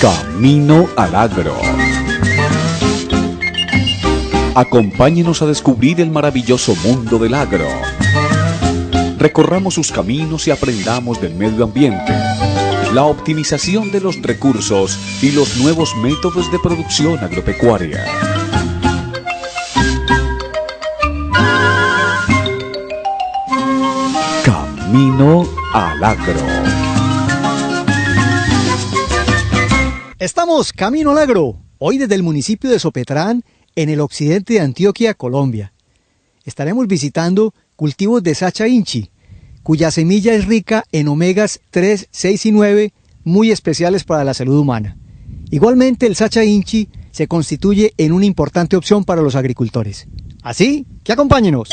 Camino al Agro. Acompáñenos a descubrir el maravilloso mundo del agro. Recorramos sus caminos y aprendamos del medio ambiente, la optimización de los recursos y los nuevos métodos de producción agropecuaria. Camino al Agro. Estamos camino al agro, hoy desde el municipio de Sopetrán, en el occidente de Antioquia, Colombia. Estaremos visitando cultivos de Sacha Inchi, cuya semilla es rica en omegas 3, 6 y 9, muy especiales para la salud humana. Igualmente, el Sacha Inchi se constituye en una importante opción para los agricultores. Así que acompáñenos.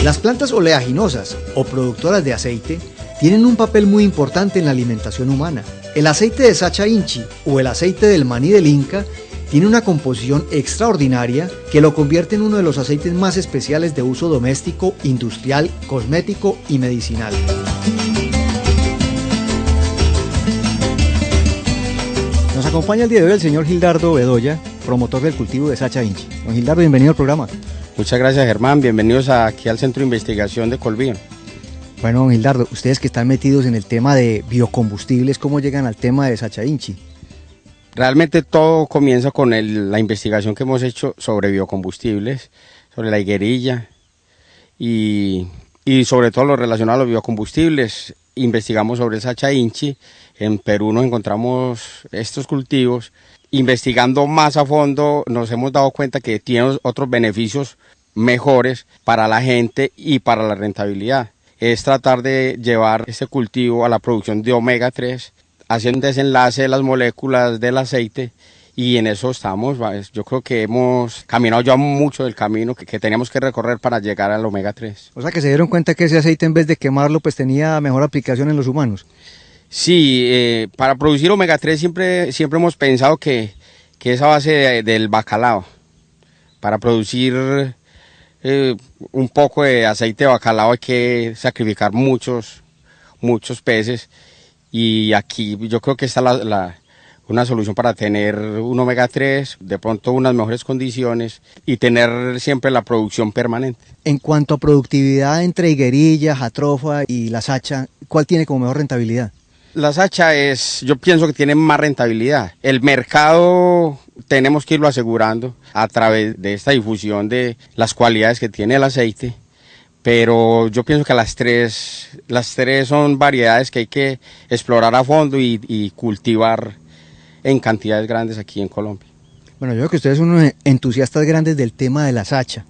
Las plantas oleaginosas o productoras de aceite tienen un papel muy importante en la alimentación humana. El aceite de Sacha Inchi o el aceite del maní del Inca tiene una composición extraordinaria que lo convierte en uno de los aceites más especiales de uso doméstico, industrial, cosmético y medicinal. Nos acompaña el día de hoy el señor Gildardo Bedoya, promotor del cultivo de Sacha Inchi. Don Gildardo, bienvenido al programa. Muchas gracias, Germán, bienvenidos aquí al Centro de Investigación de Colbín. Bueno, don Gildardo, ustedes que están metidos en el tema de biocombustibles, ¿cómo llegan al tema de Sacha Inchi? Realmente todo comienza con la investigación que hemos hecho sobre biocombustibles, sobre la higuerilla y sobre todo lo relacionado a los biocombustibles. Investigamos sobre el Sacha Inchi, en Perú nos encontramos estos cultivos. Investigando más a fondo nos hemos dado cuenta que tiene otros beneficios mejores para la gente y para la rentabilidad. Es tratar de llevar este cultivo a la producción de omega 3, haciendo un desenlace de las moléculas del aceite y en eso estamos. Yo creo que hemos caminado ya mucho del camino que teníamos que recorrer para llegar al omega 3. O sea que se dieron cuenta que ese aceite en vez de quemarlo pues tenía mejor aplicación en los humanos. Sí, para producir omega 3 siempre hemos pensado que es a base del bacalao. Para producir un poco de aceite de bacalao hay que sacrificar muchos peces y aquí yo creo que está una solución para tener un omega 3, de pronto unas mejores condiciones y tener siempre la producción permanente. En cuanto a productividad entre higuerilla, jatrofa y la Sacha, ¿cuál tiene como mejor rentabilidad? La Sacha yo pienso que tiene más rentabilidad. El mercado tenemos que irlo asegurando a través de esta difusión de las cualidades que tiene el aceite, pero yo pienso que las tres son variedades que hay que explorar a fondo y cultivar en cantidades grandes aquí en Colombia. Bueno, yo creo que ustedes son unos entusiastas grandes del tema de la Sacha.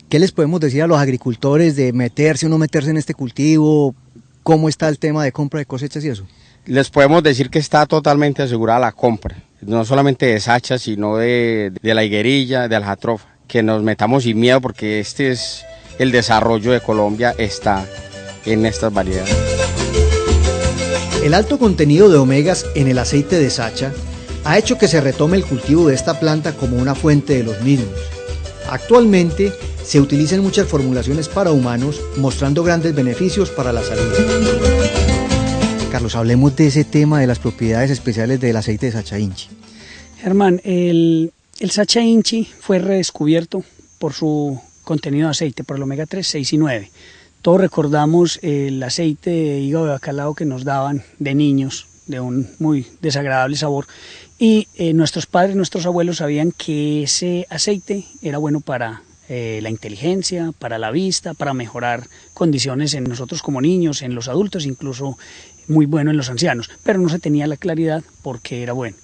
¿Qué les podemos decir a los agricultores de meterse o no meterse en este cultivo? ¿Cómo está el tema de compra de cosechas y eso? Les podemos decir que está totalmente asegurada la compra, no solamente de Sacha, sino de la higuerilla, de la jatrofa, que nos metamos sin miedo porque este es el desarrollo de Colombia, está en estas variedades. El alto contenido de omegas en el aceite de Sacha ha hecho que se retome el cultivo de esta planta como una fuente de los mismos. Actualmente se utilizan muchas formulaciones para humanos, mostrando grandes beneficios para la salud. Carlos, hablemos de ese tema de las propiedades especiales del aceite de Sacha Inchi. Germán, el Sacha Inchi fue redescubierto por su contenido de aceite, por el omega 3, 6 y 9. Todos recordamos el aceite de hígado de bacalao que nos daban de niños, de un muy desagradable sabor, y nuestros padres, nuestros abuelos sabían que ese aceite era bueno para la inteligencia, para la vista, para mejorar condiciones en nosotros como niños, en los adultos, incluso muy bueno en los ancianos, pero no se tenía la claridad por qué era bueno.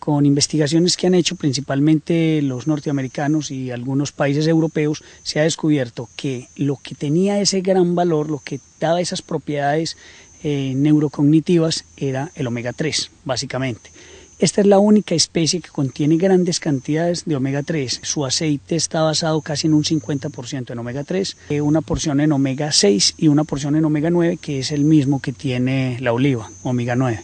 Con investigaciones que han hecho principalmente los norteamericanos y algunos países europeos, se ha descubierto que lo que tenía ese gran valor, lo que daba esas propiedades neurocognitivas, era el omega 3, básicamente. Esta es la única especie que contiene grandes cantidades de omega 3. Su aceite está basado casi en un 50% en omega 3, una porción en omega 6 y una porción en omega 9, que es el mismo que tiene la oliva, omega 9.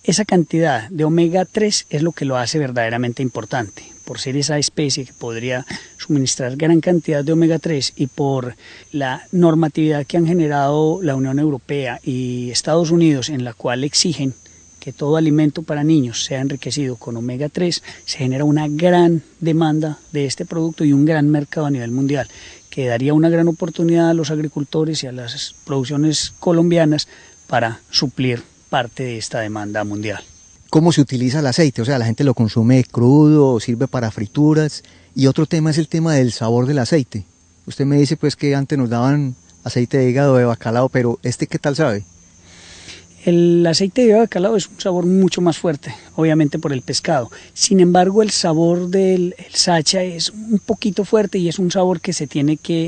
Esa cantidad de omega 3 es lo que lo hace verdaderamente importante. por ser esa especie que podría suministrar gran cantidad de omega 3 y por la normatividad que han generado la Unión Europea y Estados Unidos, en la cual exigen que todo alimento para niños sea enriquecido con omega 3, se genera una gran demanda de este producto y un gran mercado a nivel mundial, que daría una gran oportunidad a los agricultores y a las producciones colombianas para suplir parte de esta demanda mundial. ¿Cómo se utiliza el aceite? O sea, la gente lo consume crudo o sirve para frituras. Y otro tema es el tema del sabor del aceite. Usted me dice pues que antes nos daban aceite de hígado de bacalao, pero ¿qué tal sabe? El aceite de bacalao es un sabor mucho más fuerte, obviamente por el pescado. Sin embargo, el sabor del sacha es un poquito fuerte y es un sabor que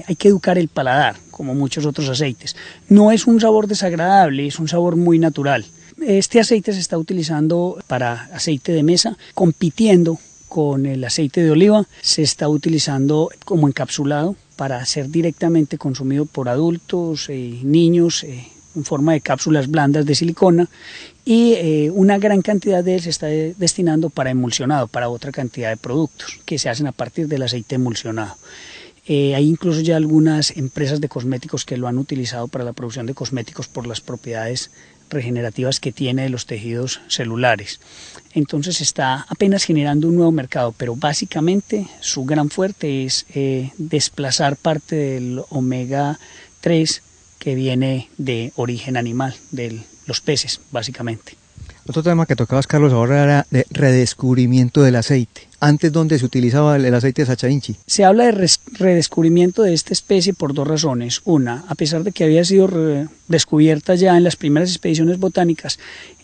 hay que educar el paladar, como muchos otros aceites. No es un sabor desagradable, es un sabor muy natural. Este aceite se está utilizando para aceite de mesa, compitiendo con el aceite de oliva. Se está utilizando como encapsulado para ser directamente consumido por adultos, niños, en forma de cápsulas blandas de silicona, y una gran cantidad de él se está destinando para emulsionado, para otra cantidad de productos que se hacen a partir del aceite emulsionado. Hay incluso ya algunas empresas de cosméticos que lo han utilizado para la producción de cosméticos por las propiedades regenerativas que tiene de los tejidos celulares. Entonces está apenas generando un nuevo mercado, pero básicamente su gran fuerte es desplazar parte del omega 3 que viene de origen animal, de los peces, básicamente. Otro tema que tocabas, Carlos, ahora era de redescubrimiento del aceite. Antes, ¿dónde se utilizaba el aceite de Sacha Inchi? Se habla de redescubrimiento de esta especie por dos razones. Una, a pesar de que había sido descubierta ya en las primeras expediciones botánicas,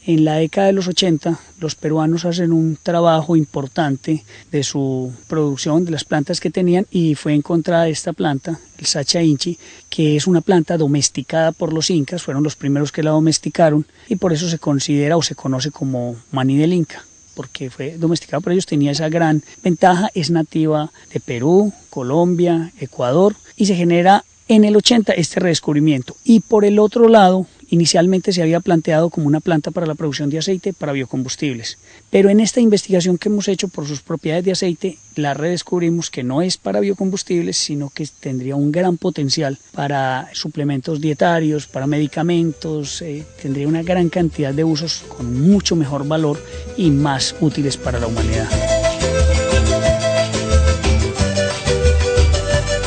en la década de los 80, los peruanos hacen un trabajo importante de su producción, de las plantas que tenían, y fue encontrada esta planta, el Sacha Inchi, que es una planta domesticada por los incas, fueron los primeros que la domesticaron, y por eso se considera o se conoce como maní del Inca, porque fue domesticado por ellos, tenía esa gran ventaja, es nativa de Perú, Colombia, Ecuador, y se genera en el 80 este redescubrimiento. Y por el otro lado, inicialmente se había planteado como una planta para la producción de aceite para biocombustibles, pero en esta investigación que hemos hecho por sus propiedades de aceite, la redescubrimos que no es para biocombustibles, sino que tendría un gran potencial para suplementos dietarios, para medicamentos, tendría una gran cantidad de usos con mucho mejor valor y más útiles para la humanidad.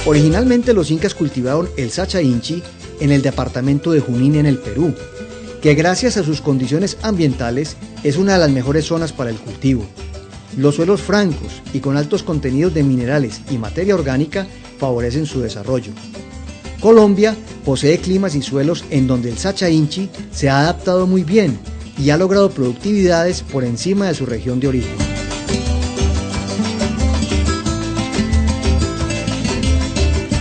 Originalmente los incas cultivaron el Sacha Inchi en el departamento de Junín en el Perú, que gracias a sus condiciones ambientales es una de las mejores zonas para el cultivo. Los suelos francos y con altos contenidos de minerales y materia orgánica favorecen su desarrollo. Colombia posee climas y suelos en donde el Sacha Inchi se ha adaptado muy bien y ha logrado productividades por encima de su región de origen.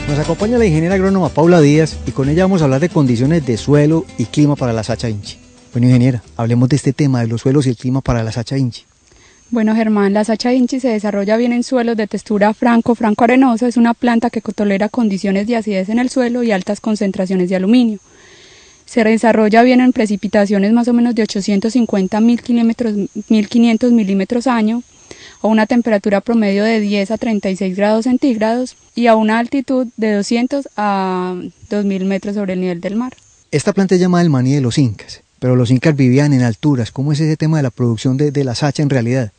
Nos acompaña la ingeniera agrónoma Paula Díaz y con ella vamos a hablar de condiciones de suelo y clima para la Sacha Inchi. Bueno, ingeniera, hablemos de este tema de los suelos y el clima para la Sacha Inchi. Bueno, Germán, la Sacha Inchi se desarrolla bien en suelos de textura franco-arenoso. Es una planta que tolera condiciones de acidez en el suelo y altas concentraciones de aluminio. Se desarrolla bien en precipitaciones más o menos de 850 a 1500 milímetros año, a una temperatura promedio de 10 a 36 grados centígrados y a una altitud de 200 a 2000 metros sobre el nivel del mar. Esta planta es llamada el maní de los incas, pero los incas vivían en alturas. ¿Cómo es ese tema de la producción de la sacha en realidad?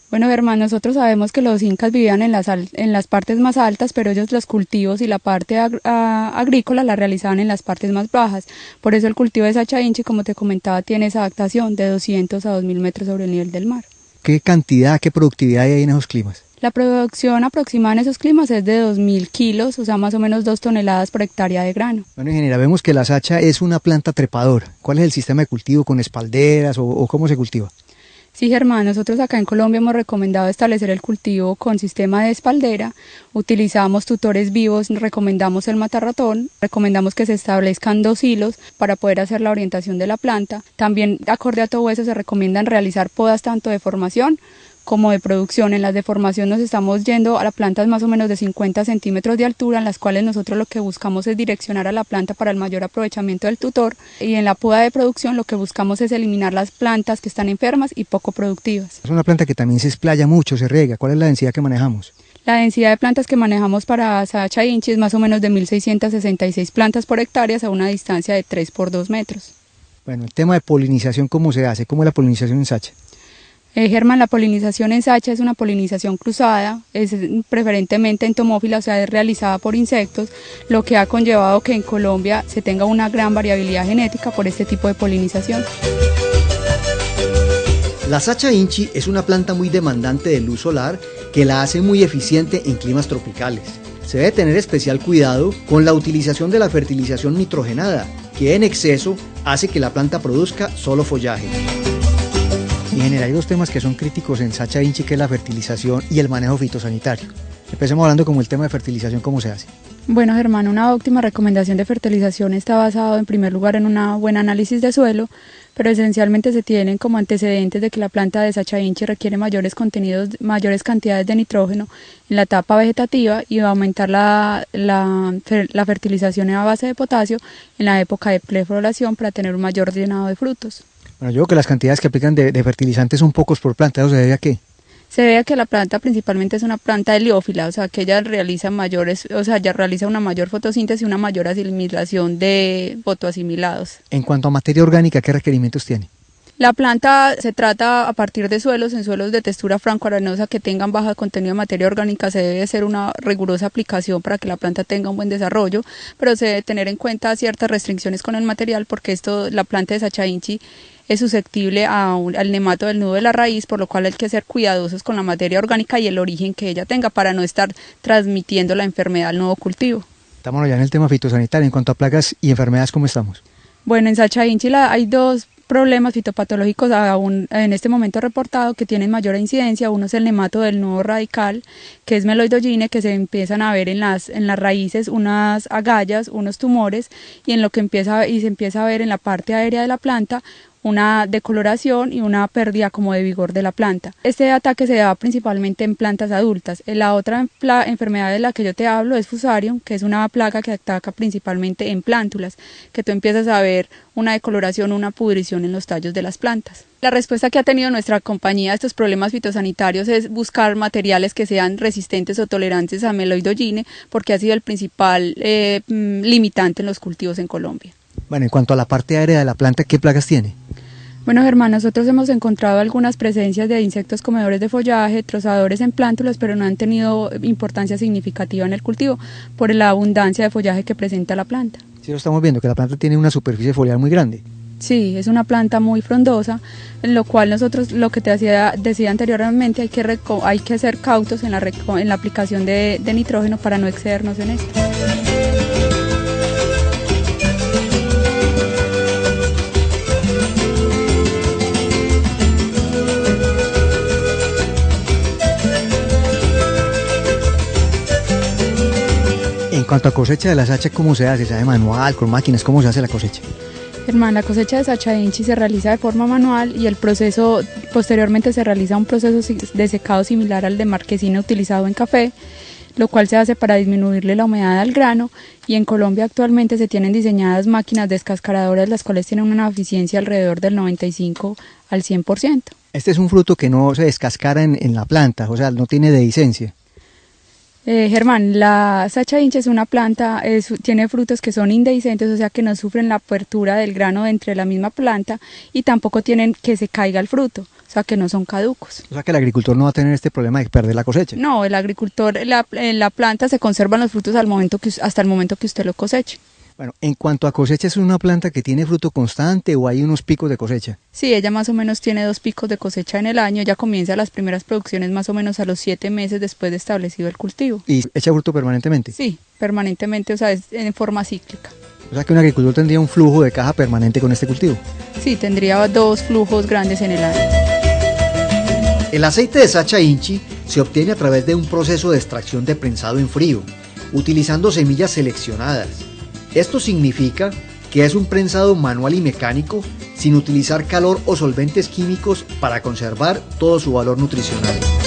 Bueno, Germán, nosotros sabemos que los incas vivían en las partes más altas, pero ellos los cultivos y la parte agrícola la realizaban en las partes más bajas. Por eso el cultivo de Sacha Inchi, como te comentaba, tiene esa adaptación de 200 a 2000 metros sobre el nivel del mar. ¿Qué cantidad, qué productividad hay en esos climas? La producción aproximada en esos climas es de 2000 kilos, o sea, más o menos 2 toneladas por hectárea de grano. Bueno, ingeniera, vemos que la sacha es una planta trepadora. ¿Cuál es el sistema de cultivo, con espalderas o cómo se cultiva? Sí, Germán, nosotros acá en Colombia hemos recomendado establecer el cultivo con sistema de espaldera, utilizamos tutores vivos, recomendamos el matarratón, recomendamos que se establezcan 2 hilos para poder hacer la orientación de la planta. También, acorde a todo eso, se recomiendan realizar podas tanto de formación como de producción. En las de formación nos estamos yendo a plantas más o menos de 50 centímetros de altura, en las cuales nosotros lo que buscamos es direccionar a la planta para el mayor aprovechamiento del tutor, y en la poda de producción lo que buscamos es eliminar las plantas que están enfermas y poco productivas. Es una planta que también se explaya mucho, se riega. ¿Cuál es la densidad que manejamos? La densidad de plantas que manejamos para Sacha Inchi es más o menos de 1.666 plantas por hectárea a una distancia de 3 por 2 metros. Bueno, el tema de polinización, ¿cómo se hace? ¿Cómo es la polinización en Sacha? Germán, la polinización en Sacha es una polinización cruzada, es preferentemente entomófila, o sea, es realizada por insectos, lo que ha conllevado que en Colombia se tenga una gran variabilidad genética por este tipo de polinización. La Sacha Inchi es una planta muy demandante de luz solar que la hace muy eficiente en climas tropicales. Se debe tener especial cuidado con la utilización de la fertilización nitrogenada, que en exceso hace que la planta produzca solo follaje. En general hay dos temas que son críticos en Sacha Inchi, que es la fertilización y el manejo fitosanitario. Empecemos hablando como el tema de fertilización, ¿cómo se hace? Bueno, Germán, una óptima recomendación de fertilización está basado en primer lugar en un buen análisis de suelo, pero esencialmente se tienen como antecedentes de que la planta de Sacha Inchi requiere mayores cantidades de nitrógeno en la etapa vegetativa y va a aumentar la fertilización a base de potasio en la época de prefloración para tener un mayor llenado de frutos. Bueno, yo creo que las cantidades que aplican de fertilizantes son pocos por planta, ¿eso se debe a qué? Se ve que la planta principalmente es una planta heliófila, o sea que ella realiza una mayor fotosíntesis y una mayor asimilación de fotoasimilados. En cuanto a materia orgánica, ¿qué requerimientos tiene? La planta se trata a partir de suelos de textura franco-arenosa que tengan bajo contenido de materia orgánica. Se debe hacer una rigurosa aplicación para que la planta tenga un buen desarrollo, pero se debe tener en cuenta ciertas restricciones con el material, porque la planta de Sacha Inchi es susceptible al nemato del nudo de la raíz, por lo cual hay que ser cuidadosos con la materia orgánica y el origen que ella tenga para no estar transmitiendo la enfermedad al nuevo cultivo. Estamos ya en el tema fitosanitario. En cuanto a plagas y enfermedades, ¿cómo estamos? Bueno, en Sacha Inchi hay dos problemas fitopatológicos aún en este momento reportados que tienen mayor incidencia. Uno es el nemato del nudo radical, que es meloidogyne, que se empiezan a ver en las raíces unas agallas, unos tumores, y se empieza a ver en la parte aérea de la planta una decoloración y una pérdida como de vigor de la planta. Este ataque se da principalmente en plantas adultas. La otra enfermedad de la que yo te hablo es Fusarium, que es una plaga que ataca principalmente en plántulas, que tú empiezas a ver una decoloración, una pudrición en los tallos de las plantas. La respuesta que ha tenido nuestra compañía a estos problemas fitosanitarios es buscar materiales que sean resistentes o tolerantes a meloidogyne, porque ha sido el principal limitante en los cultivos en Colombia. Bueno, en cuanto a la parte aérea de la planta, ¿qué plagas tiene? Bueno, Germán, nosotros hemos encontrado algunas presencias de insectos comedores de follaje, trozadores en plántulas, pero no han tenido importancia significativa en el cultivo por la abundancia de follaje que presenta la planta. Sí, lo estamos viendo, que la planta tiene una superficie foliar muy grande. Sí, es una planta muy frondosa, en lo cual nosotros, lo que te decía anteriormente, hay que ser cautos en la aplicación de nitrógeno para no excedernos en esto. En cuanto a cosecha de la Sacha, ¿cómo se hace? ¿Se hace manual, con máquinas? ¿Cómo se hace la cosecha? Germán, la cosecha de Sacha Inchi se realiza de forma manual y el proceso, posteriormente se realiza un proceso de secado similar al de marquesina utilizado en café, lo cual se hace para disminuirle la humedad al grano, y en Colombia actualmente se tienen diseñadas máquinas descascaradoras, las cuales tienen una eficiencia alrededor del 95 al 100%. Este es un fruto que no se descascara en la planta, o sea, no tiene dehiscencia. Germán, la Sacha Inchi es una planta, tiene frutos que son indehiscentes, o sea que no sufren la apertura del grano entre la misma planta y tampoco tienen que se caiga el fruto, o sea que no son caducos. O sea que el agricultor no va a tener este problema de perder la cosecha. No, el agricultor, en la planta se conservan los frutos hasta el momento que usted lo coseche. Bueno, en cuanto a cosecha, ¿es una planta que tiene fruto constante o hay unos picos de cosecha? Sí, ella más o menos tiene 2 picos de cosecha en el año. Ella comienza las primeras producciones más o menos a los 7 meses después de establecido el cultivo. ¿Y echa fruto permanentemente? Sí, permanentemente, o sea, es en forma cíclica. O sea que un agricultor tendría un flujo de caja permanente con este cultivo. Sí, tendría 2 flujos grandes en el año. El aceite de Sacha Inchi se obtiene a través de un proceso de extracción de prensado en frío, utilizando semillas seleccionadas. Esto significa que es un prensado manual y mecánico sin utilizar calor o solventes químicos para conservar todo su valor nutricional.